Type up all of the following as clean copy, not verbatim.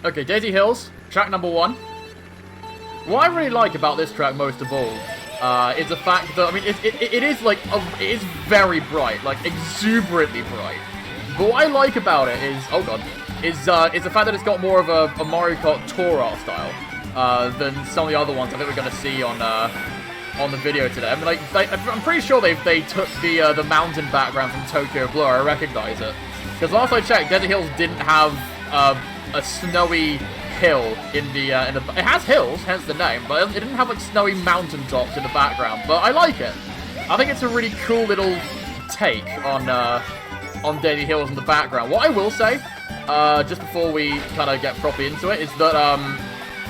Okay, Daisy Hills, track number 1. What I really like about this track most of all is the fact that, I mean, it is like, it is very bright, like exuberantly bright. But what I like about it is, oh god, is the fact that it's got more of a Mario Kart Tour art style than some of the other ones I think we're going to see on the video today. I mean, like, I'm pretty sure they took the mountain background from Tokyo Blur. I recognize it because last I checked, Desert Hills didn't have a snowy hill in the it has hills, hence the name, but it didn't have like snowy mountain tops in the background. But I like it. I think it's a really cool little take on Daisy Hills in the background. What I will say, just before we kind of get properly into it, is that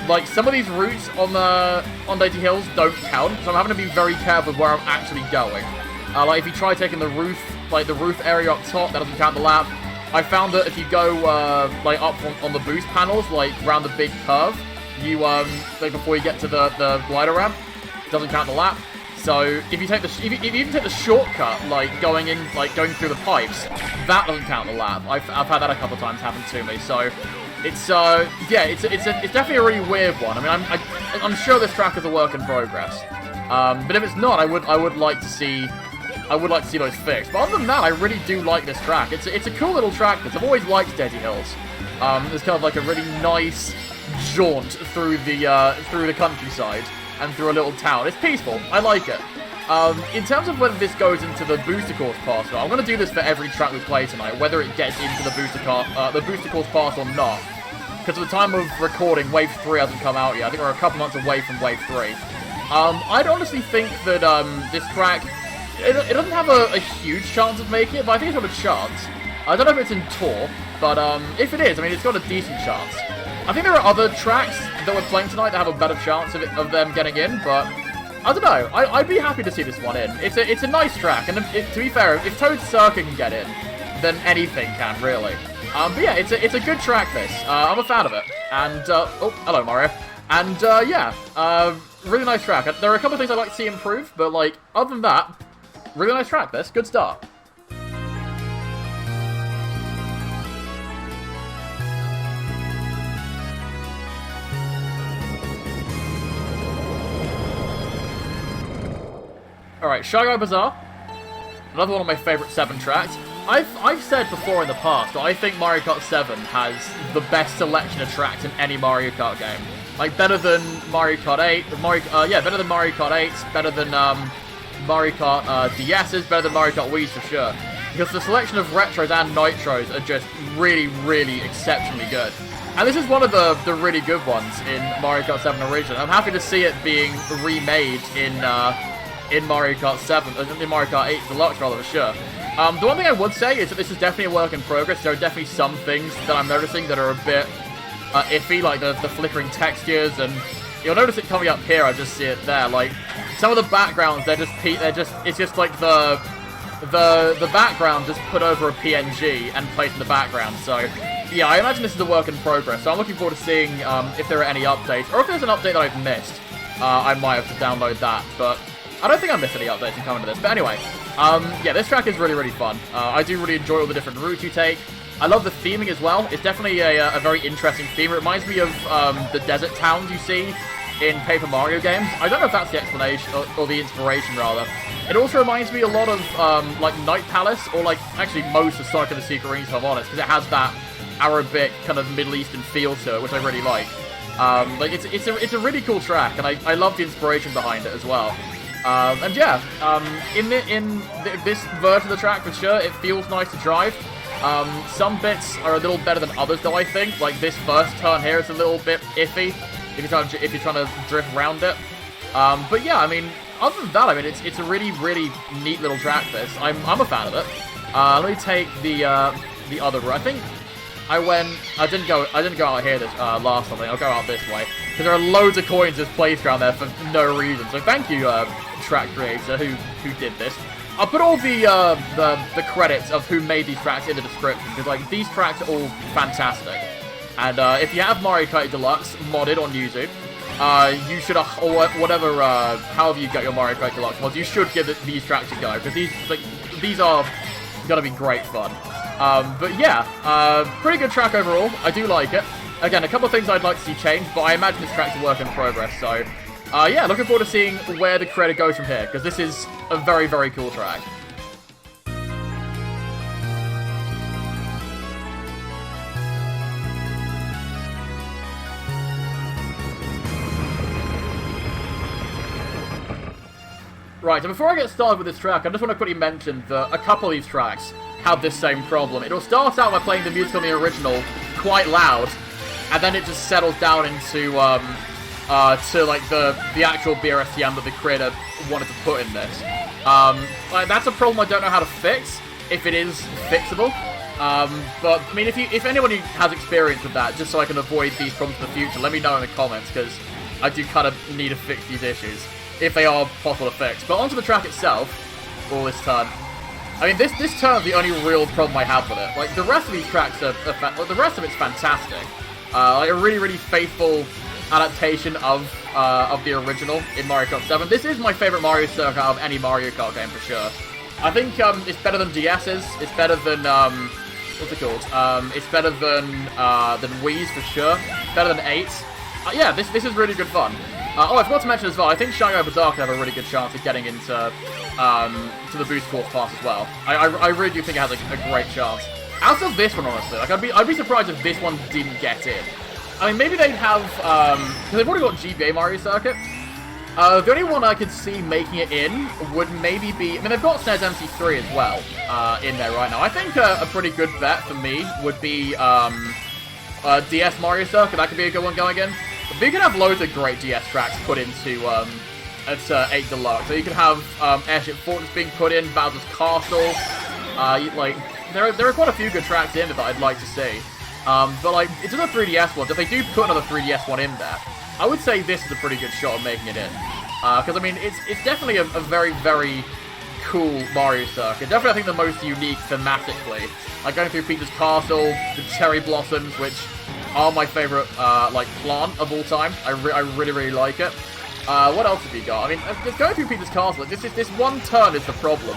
like some of these routes on Daisy Hills don't count, so I'm having to be very careful where I'm actually going. Like if you try taking the roof, like the roof area up top, that doesn't count the lap. I found that if you go like up on the boost panels, like around the big curve, you like before you get to the glider ramp, it doesn't count the lap. So if you take if you even take the shortcut, like going through the pipes, that doesn't count the lap. I've had that a couple of times happen to me. So it's yeah, it's definitely a really weird one. I mean, I'm sure this track is a work in progress. But if it's not, I would like to see those fixed. But other than that, I really do like this track. It's a cool little track. I've always liked Daisy Hills. It's kind of like a really nice jaunt through the countryside and through a little town. It's peaceful. I like it. In terms of whether this goes into the booster course pass, I'm going to do this for every track we play tonight, whether it gets into the booster course pass or not. Because at the time of recording, Wave 3 hasn't come out yet. I think we're a couple months away from Wave 3. I'd honestly think that this track, it doesn't have a huge chance of making it, but I think it's got a chance. I don't know if it's in Tour, but if it is, I mean, it's got a decent chance. I think there are other tracks that we're playing tonight that have a better chance of them getting in, but I don't know. I'd be happy to see this one in. It's a nice track, and to be fair, if Toad Circuit can get in, then anything can, really. But yeah, it's a good track, this. I'm a fan of it. And, oh, hello, Mario. And, yeah, really nice track. There are a couple of things I'd like to see improve, but, like, other than that, really nice track, this. Good start. Alright, Guy Bazaar. Another one of my favourite 7 tracks. I've said before in the past that I think Mario Kart 7 has the best selection of tracks in any Mario Kart game. Like, better than Mario Kart 8, yeah, better than Mario Kart 8, better than Mario Kart DS's, better than Mario Kart Wii's for sure. Because the selection of retros and nitros are just really, really exceptionally good. And this is one of the really good ones in Mario Kart 7 Origin. I'm happy to see it being remade in Mario Kart 7, in Mario Kart 8 Deluxe rather, for sure. The one thing I would say is that this is definitely a work in progress. There are definitely some things that I'm noticing that are a bit iffy, like the flickering textures, and you'll notice it coming up here. I just see it there. Like some of the backgrounds, it's just like the background just put over a PNG and placed in the background. So yeah, I imagine this is a work in progress. So I'm looking forward to seeing if there are any updates, or if there's an update that I've missed. I might have to download that, but I don't think I missed any updates in coming to this. But anyway, yeah, this track is really, really fun. I do really enjoy all the different routes you take. I love the theming as well. It's definitely a very interesting theme. It reminds me of the desert towns you see in Paper Mario games. I don't know if that's the explanation, or the inspiration, rather. It also reminds me a lot of, like, Night Palace, or, like, actually most of Sonic and the Secret Rings, if I'm honest, because it has that Arabic, kind of Middle Eastern feel to it, which I really like. Like, it's a really cool track, and I love the inspiration behind it as well. And yeah, in this version of the track, for sure, it feels nice to drive. Some bits are a little better than others, though, I think. Like, this first turn here is a little bit iffy if you're trying to drift around it. But yeah, I mean, other than that, I mean, it's a really, really neat little track, this. I'm a fan of it. Let me take the other route. I think I didn't go out here this last time. I'll go out this way, because there are loads of coins just placed around there for no reason. So thank you, track creator, who did this. I'll put all the credits of who made these tracks in the description, because like these tracks are all fantastic. And if you have Mario Kart Deluxe modded on YouTube, you should, or whatever, however you get your Mario Kart Deluxe mods, you should give these tracks a go, because these are gonna be great fun. But yeah, pretty good track overall. I do like it. Again, a couple of things I'd like to see changed, but I imagine this track's a work in progress, so... yeah, looking forward to seeing where the creator goes from here, because this is a very, very cool track. Right, so before I get started with this track, I just want to quickly mention that a couple of these tracks have this same problem. It'll start out by playing the music on the original quite loud, and then it just settles down into, to, like, the actual BRSTM that the creator wanted to put in this. Like, that's a problem I don't know how to fix, if it is fixable. But, I mean, if anyone who has experience with that, just so I can avoid these problems in the future, let me know in the comments, because I do kind of need to fix these issues, if they are possible to fix. But onto the track itself, all this turn. I mean, this turn is the only real problem I have with it. Like, the rest of these tracks the rest of it's fantastic. Like, a really, really faithful adaptation of the original in Mario Kart 7. This is my favorite Mario circuit out of any Mario Kart game, for sure. I think, it's better than DS's, it's better than, what's it called? It's better than Wii's, for sure. Better than 8's. Yeah, this is really good fun. Oh, I forgot to mention as well, I think Guy Bazaar can have a really good chance of getting into to the boost course pass as well. I really do think it has a great chance. As of this one, honestly, like I'd be surprised if this one didn't get in. I mean, maybe they'd have because they've already got GBA Mario Circuit. The only one I could see making it in would maybe be, I mean, they've got SNES MC3 as well in there right now. I think a pretty good bet for me would be DS Mario Circuit. That could be a good one going in. But you can have loads of great DS tracks put into 8 Deluxe. So you can have Airship Fortress being put in, Bowser's Castle. Like there are quite a few good tracks in it that I'd like to see. But like it's another 3DS one. If they do put another 3DS one in there, I would say this is a pretty good shot of making it in. Because I mean it's definitely a very, very cool Mario circuit. Definitely I think the most unique thematically. Like going through Peach's Castle, the Cherry Blossoms, which are my favorite, like, plant of all time. I really, really like it. What else have you got? I mean, just going through Peach's Castle, this one turn is the problem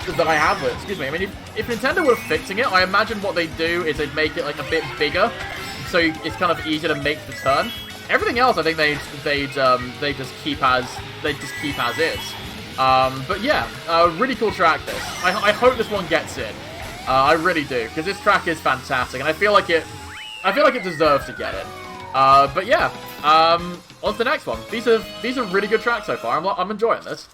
that I have with it. Excuse me. I mean, if Nintendo were fixing it, I imagine what they'd do is they'd make it, like, a bit bigger, so it's kind of easier to make the turn. Everything else, I think they just keep as is. But yeah, really cool track this. I hope this one gets in. I really do, because this track is fantastic, and I feel like it deserves to get it. But yeah, on to the next one. These are really good tracks so far. I'm enjoying this.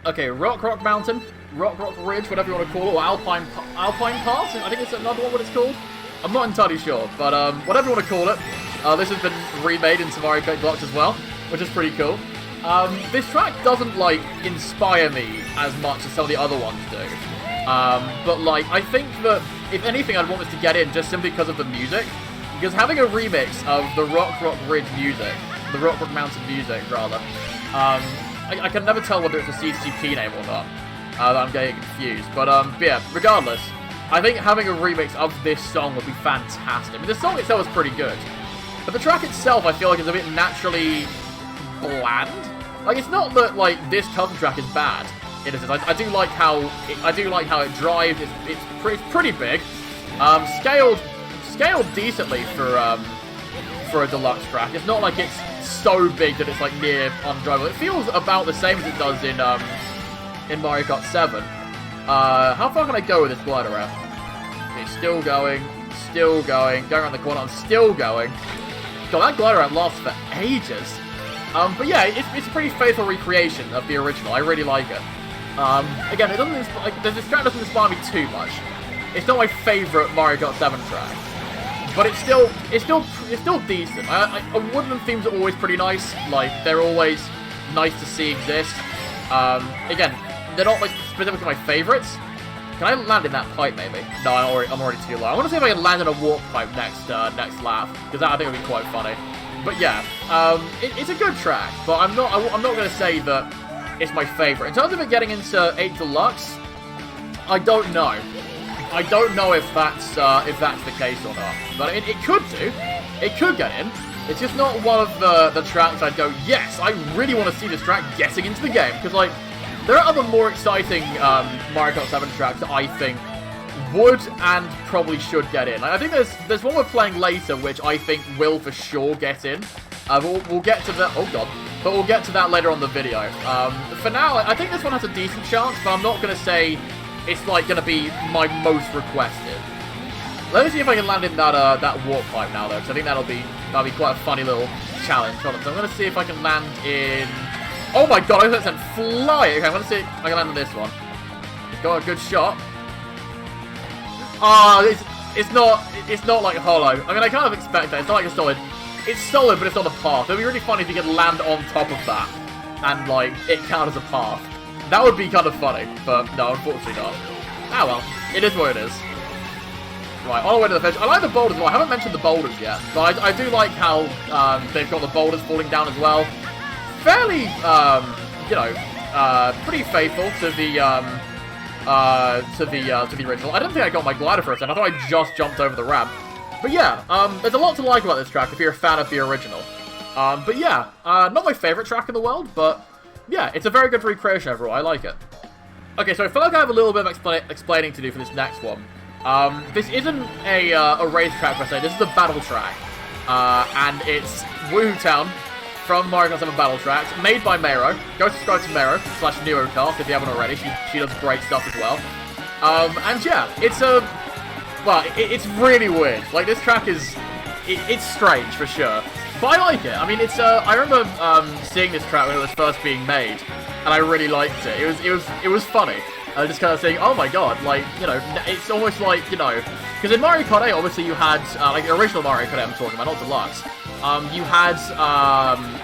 Okay, Rock Mountain, Rock Ridge, whatever you want to call it, or Alpine Pass. I think it's another one. What it's called. I'm not entirely sure, but whatever you want to call it. This has been remade into Mario Kart Deluxe as well, which is pretty cool. This track doesn't, like, inspire me as much as some of the other ones do. But, like, I think that, if anything, I'd want this to get in just simply because of the music. Because having a remix of the Rock Ridge music, the Rock Mountain music, rather, I can never tell whether it's a CCP name or not. I'm getting confused. But yeah, regardless, I think having a remix of this song would be fantastic. I mean, the song itself is pretty good. But the track itself, I feel like, is a bit naturally bland. Like, it's not that, like, this cousin track is bad. In a sense, I do like how it drives. It's pretty big. Scaled decently for a deluxe track. It's not like it's so big that it's like near undrivable. It feels about the same as it does in Mario Kart 7. How far can I go with this glider ramp? Okay, still going, going around the corner. I'm still going. God, that glider ramp lasts for ages. But yeah, it's a pretty faithful recreation of the original. I really like it. Again, it doesn't this track doesn't inspire me too much. It's not my favorite Mario Kart 7 track, but it's still decent. Woodland themes are always pretty nice. Like, they're always nice to see exist. Again, they're not like specifically my favorites. Can I land in that pipe, maybe? No, I'm already too low. I want to see if I can land in a warp pipe next lap, because that I think would be quite funny. But yeah, it's a good track, but I'm not going to say that it's my favorite. In terms of it getting into 8 Deluxe, I don't know. I don't know if that's the case or not. But it could do. It could get in. It's just not one of the tracks I'd go, yes, I really want to see this track getting into the game. Because, like, there are other more exciting Mario Kart 7 tracks that I think would and probably should get in. Like, I think there's one we're playing later which I think will for sure get in. We'll get to that. Oh god. But we'll get to that later on the video. For now, I think this one has a decent chance, but I'm not going to say it's like going to be my most requested. Let me see if I can land in that warp pipe now, though, because I think that'll be quite a funny little challenge. Hold on, so I'm going to see if I can land in. Oh my god! I was going to fly. Okay, I'm going to see if I can land in this one. Got a good shot. It's not like hollow. I mean, I kind of expect that. It's not like a solid. It's solid, but it's not a path. It'd be really funny if you could land on top of that and, like, it count as a path. That would be kind of funny, but no, unfortunately not. Ah well, it is what it is. Right, on the way to the finish. I like the boulders as well. I haven't mentioned the boulders yet, but I do like how they've got the boulders falling down as well. Fairly, you know, pretty faithful to the original. I don't think I got my glider for a second. I thought I just jumped over the ramp. But yeah, there's a lot to like about this track if you're a fan of the original. But yeah, not my favorite track in the world, but yeah, it's a very good recreation overall. I like it. Okay, so I feel like I have a little bit of explaining to do for this next one. This isn't a racetrack per se. This is a battle track, and it's Wuhu Town from Mario Kart 7 Battle Tracks, made by Mayro. Go subscribe to Mayro /NeoCast if you haven't already. She does great stuff as well. And yeah, it's really weird. Like, this track it's strange for sure, but I like it. I mean, I remember seeing this track when it was first being made, and I really liked it. It was funny. Just kind of saying, oh my god, like, you know, it's almost like, you know, because in Mario Kart 8, obviously you had, like, the original Mario Kart 8 I'm talking about, not Deluxe, you had,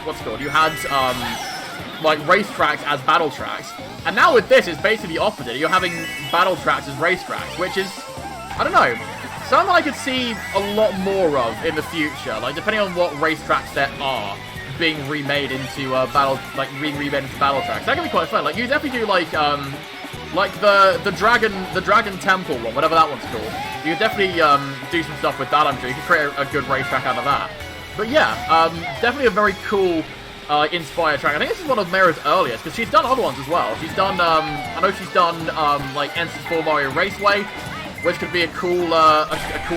what's it called, you had, like, racetracks as battle tracks, and now with this, it's basically the opposite. You're having battle tracks as racetracks, which is, I don't know, something I could see a lot more of in the future, like, depending on what racetracks there are being remade into, remade into battle tracks. That can be quite fun. Like, you definitely do, like the Dragon Temple one, whatever that one's called. You could definitely do some stuff with that, I'm sure. You could create a good racetrack out of that. But yeah, definitely a very cool, inspired track. I think this is one of Mayro's earliest, because she's done other ones as well. She's done, I know she's done, like, N64 Mario Raceway, which could be a cool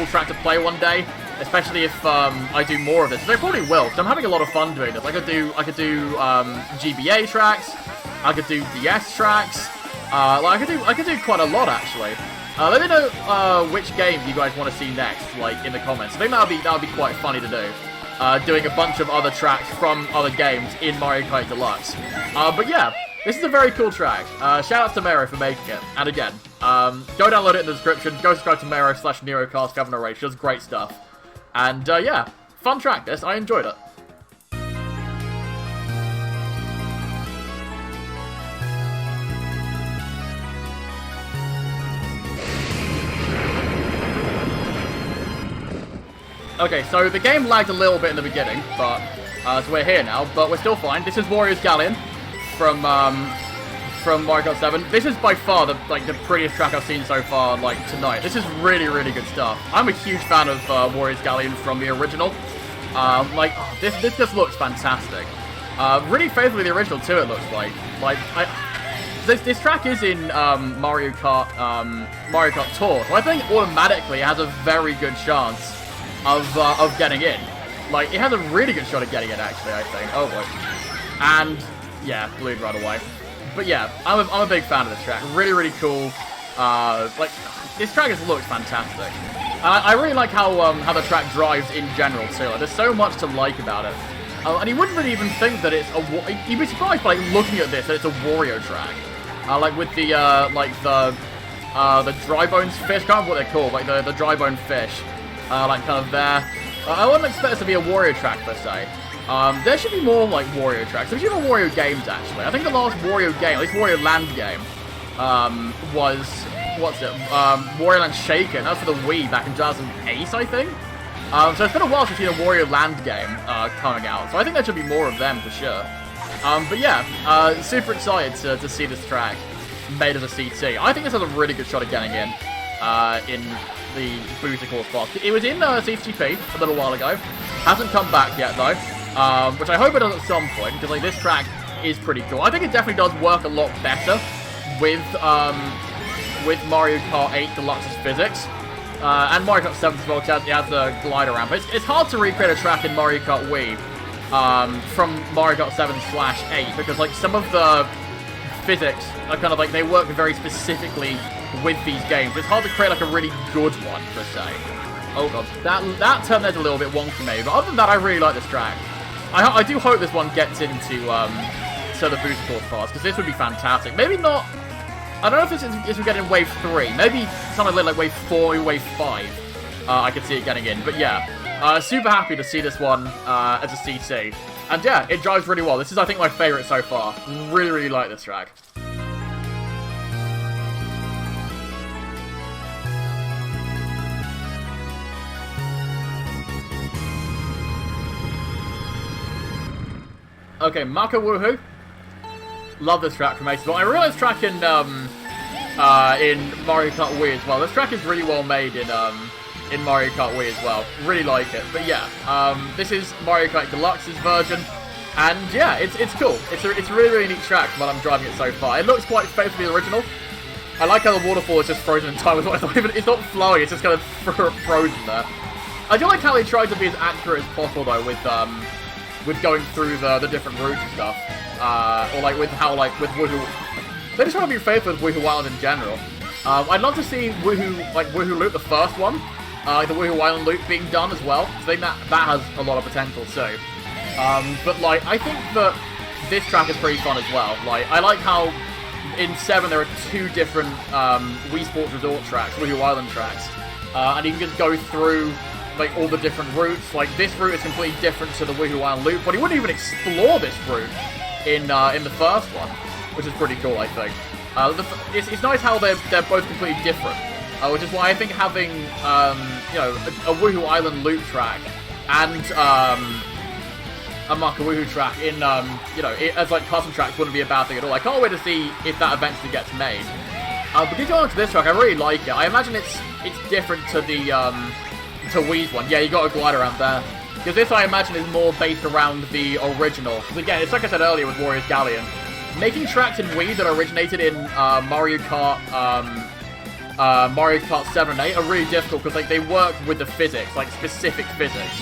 track to play one day, especially if I do more of this. So I probably will, because I'm having a lot of fun doing this. I could do GBA tracks, I could do DS tracks. Like, I could do quite a lot, actually. Let me know which game you guys want to see next, like, in the comments. I think that would be quite funny to do. Doing a bunch of other tracks from other games in Mario Kart Deluxe. But yeah, this is a very cool track. Shout out to Mayro for making it. And again, go download it in the description. Go subscribe to Mayro /NeoCast if you haven't already. She does great stuff. And yeah, fun track this. I enjoyed it. Okay, so the game lagged a little bit in the beginning, but so we're here now, but we're still fine. This is Wario's Galleon from Mario Kart 7. This is by far the prettiest track I've seen so far, like, tonight. This is really, really good stuff. I'm a huge fan of Wario's Galleon from the original. This just looks fantastic. Really faithfully the original too, it looks like. This track is in Mario Kart Tour, so I think automatically it has a very good chance of getting in. Like, it has a really good shot at getting in, actually, I think. Oh boy. And yeah, blew right away. But yeah, I'm a big fan of this track. Really, really cool. Like, this track just looks fantastic. And I really like how the track drives in general too. Like, there's so much to like about it. And you wouldn't really even think that it's you'd be surprised by, like, looking at this that it's a Wario track. Like with the dry bones fish, can't remember what they're called, like the dry bone fish. Like, kind of there. I wouldn't expect this to be a Wario track, per se. There should be more, like, Wario tracks. There should be more Wario games, actually. I think the last Wario game, at least Wario Land game, was, what's it? Wario Land Shaken. That was for the Wii back in 2008, I think. So it's been a while since we've seen a Wario Land game coming out. So I think there should be more of them, for sure. But yeah, super excited to see this track made as a CT. I think this has a really good shot at getting in the booster course pass. It was in CCP a little while ago. Hasn't come back yet, though. Which I hope it does at some point, because like this track is pretty cool. I think it definitely does work a lot better with Mario Kart 8 Deluxe's physics. And Mario Kart 7 as well, because it has the glider ramp. It's hard to recreate a track in Mario Kart Wii from Mario Kart 7/8, because like some of the physics are kind of like, they work very specifically with these games. It's hard to create like a really good one, per se. Oh god, that turn there's a little bit wonky maybe, but other than that, I really like this track. I do hope this one gets into to the booster course pass, because this would be fantastic. Maybe not. I don't know if this will get in Wave 3. Maybe something like Wave 4 or Wave 5. I could see it getting in. But yeah, super happy to see this one as a CC. And yeah, it drives really well. This is, I think, my favourite so far. Really, really like this track. Okay, Maka Wuhu. Love this track from Ace. But I realized track in Mario Kart Wii as well. This track is really well made in Mario Kart Wii as well. Really like it. But yeah, this is Mario Kart Deluxe's version, and yeah, it's cool. It's a really, really neat track while I'm driving it so far. It looks quite faithfully original. I like how the waterfall is just frozen in time as well. It's not flowing. It's just kind of frozen there. I do like how they tried to be as accurate as possible though with going through the different routes and stuff. Or like with how like with Wuhu, they just want to be faithful with Wuhu Island in general. I'd love to see Wuhu Loop, the first one, the Wuhu Island loop being done as well. I think that has a lot of potential too. But like I think that this track is pretty fun as well. Like I like how in 7 there are 2 different Wii Sports Resort tracks, Wuhu Island tracks, and you can just go through like all the different routes. Like this route is completely different to the Wuhu Island loop, but he wouldn't even explore this route in the first one, which is pretty cool, I think. It's nice how they're both completely different, which is why I think having you know, a Wuhu Island loop track and a Maka Wuhu track in you know, as like custom tracks wouldn't be a bad thing at all. I can't wait to see if that eventually gets made. But getting on to this track, I really like it. I imagine it's different to the to Wii's one. Yeah, you got a glider around there. Because this, I imagine, is more based around the original. Because again, it's like I said earlier with Warriors Galleon. Making tracks in Wii that originated in Mario Kart 7 and 8 are really difficult because like they work with the physics, like specific physics.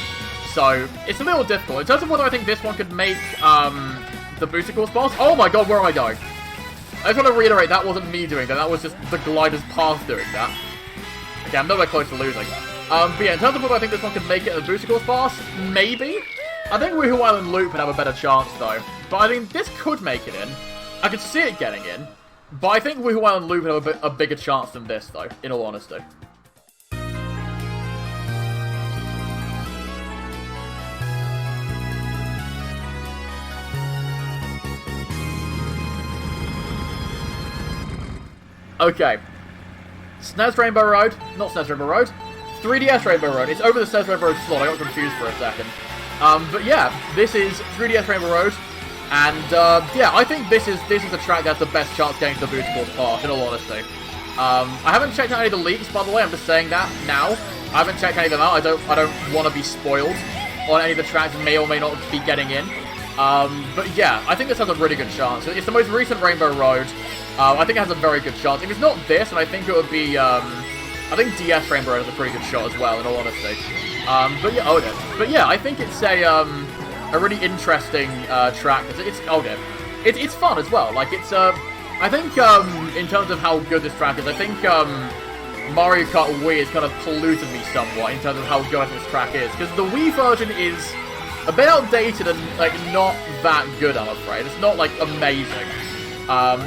So it's a little difficult. In terms of whether I think this one could make the booster course pass. Oh my god, where am I going? I just want to reiterate, that wasn't me doing that. That was just the glider's path doing that. Okay, I'm nowhere close to losing. But yeah, in terms of whether I think this one could make it a booster course pass, maybe. I think Wuhu Island Loop would have a better chance though. But I think this could make it in. I could see it getting in. But I think Wuhu Island Loop would have a bigger chance than this though, in all honesty. Okay. SNES Rainbow Road. Not SNES Rainbow Road. 3DS Rainbow Road. It's over the SNES Rainbow Road slot. I got confused for a second. But yeah, this is 3DS Rainbow Road. And yeah, I think this is a track that has the best chance of getting to the booster course path, in all honesty. I haven't checked out any of the leaks, by the way. I'm just saying that now. I haven't checked any of them out. I don't want to be spoiled on any of the tracks may or may not be getting in. But yeah, I think this has a really good chance. It's the most recent Rainbow Road. I think it has a very good chance. If it's not this, and I think it would be, I think DS Rainbow Road has a pretty good shot as well, in all honesty. But yeah, oh dear. But yeah, I think it's a really interesting track. It's fun as well. Like it's, I think in terms of how good this track is, I think Mario Kart Wii has kind of polluted me somewhat in terms of how good this track is, because the Wii version is a bit outdated and like not that good, I'm afraid. It's not like amazing.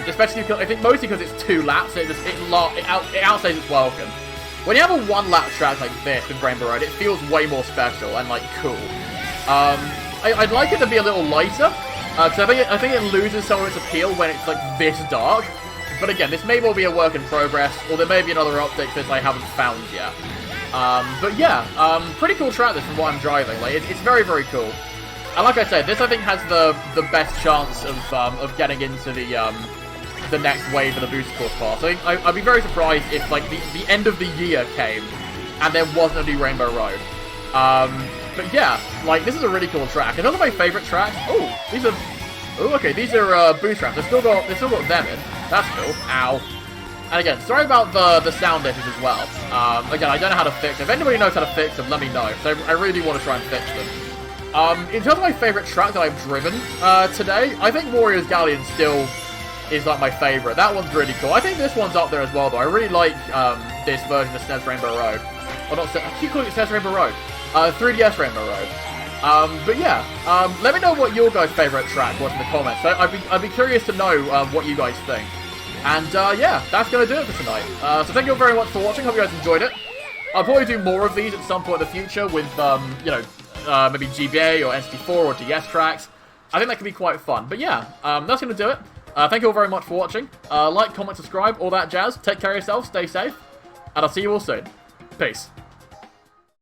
Especially because, I think mostly because it's 2 laps, it outstays its welcome. When you have a 1-lap track like this with Rainbow Road, it feels way more special and like cool. I'd like it to be a little lighter, because I think it loses some of its appeal when it's like this dark. But again, this may well be a work in progress, or there may be another update that I haven't found yet. But yeah, pretty cool track this from what I'm driving. Like it's very, very cool. And like I said, this I think has the best chance of getting into the next wave of the booster course pass. I think I'd be very surprised if like the end of the year came and there wasn't a new Rainbow Road. But yeah, like, this is a really cool track. Another of my favorite tracks. Oh, these are... Oh, okay, these are boost ramps. They've still got them in. That's cool. Ow. And again, sorry about the sound issues as well. Again, I don't know how to fix them. If anybody knows how to fix them, let me know. So I really do want to try and fix them. In terms of my favorite track that I've driven today, I think Wario's Galleon still is like my favorite. That one's really cool. I think this one's up there as well, though. I really like this version of SNES Rainbow Road. Or not, I keep calling it SNES Rainbow Road. 3DS Rainbow Road. But yeah, let me know what your guys' favorite track was in the comments. I'd be curious to know what you guys think. And yeah, that's going to do it for tonight. So thank you all very much for watching. Hope you guys enjoyed it. I'll probably do more of these at some point in the future with, you know, maybe GBA or N64 or DS tracks. I think that could be quite fun. But yeah, that's going to do it. Thank you all very much for watching. Like, comment, subscribe, all that jazz. Take care of yourselves, stay safe, and I'll see you all soon. Peace.